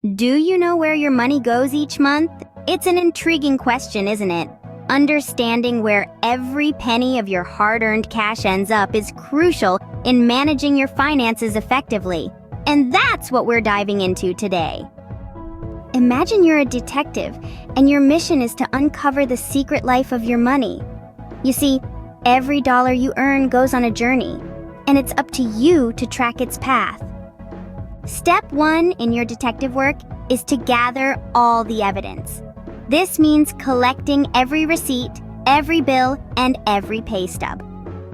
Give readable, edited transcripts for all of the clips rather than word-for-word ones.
Do you know where your money goes each month? It's an intriguing question, isn't it? Understanding where every penny of your hard-earned cash ends up is crucial in managing your finances effectively. And that's what we're diving into today. Imagine you're a detective, and your mission is to uncover the secret life of your money. You see, every dollar you earn goes on a journey, and it's up to you to track its path. Step 1 in your detective work is to gather all the evidence. This means collecting every receipt, every bill, and every pay stub.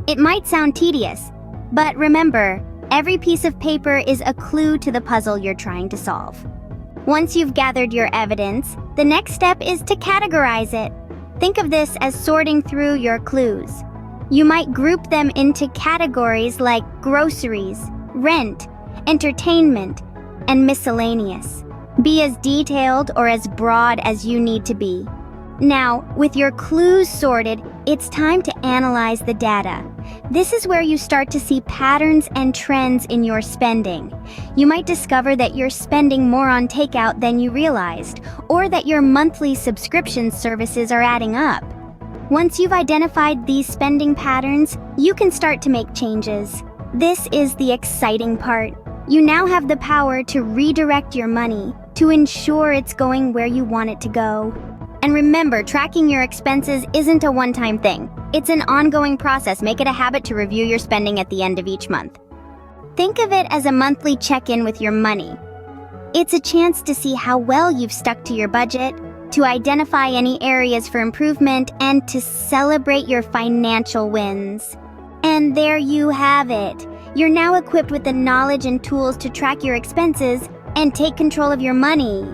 It might sound tedious, but remember, every piece of paper is a clue to the puzzle you're trying to solve. Once you've gathered your evidence, the next step is to categorize it. Think of this as sorting through your clues. You might group them into categories like groceries, rent, entertainment, and miscellaneous. Be as detailed or as broad as you need to be. Now, with your clues sorted, it's time to analyze the data. This is where you start to see patterns and trends in your spending. You might discover that you're spending more on takeout than you realized, or that your monthly subscription services are adding up. Once you've identified these spending patterns, you can start to make changes. This is the exciting part. You now have the power to redirect your money to ensure it's going where you want it to go. And remember, tracking your expenses isn't a one-time thing. It's an ongoing process. Make it a habit to review your spending at the end of each month. Think of it as a monthly check-in with your money. It's a chance to see how well you've stuck to your budget, to identify any areas for improvement, and to celebrate your financial wins. And there you have it. You're now equipped with the knowledge and tools to track your expenses and take control of your money.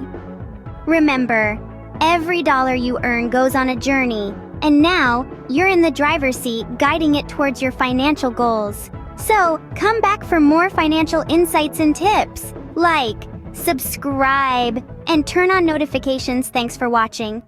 Remember, every dollar you earn goes on a journey, and now you're in the driver's seat guiding it towards your financial goals. So, come back for more financial insights and tips. Like, subscribe, and turn on notifications. Thanks for watching.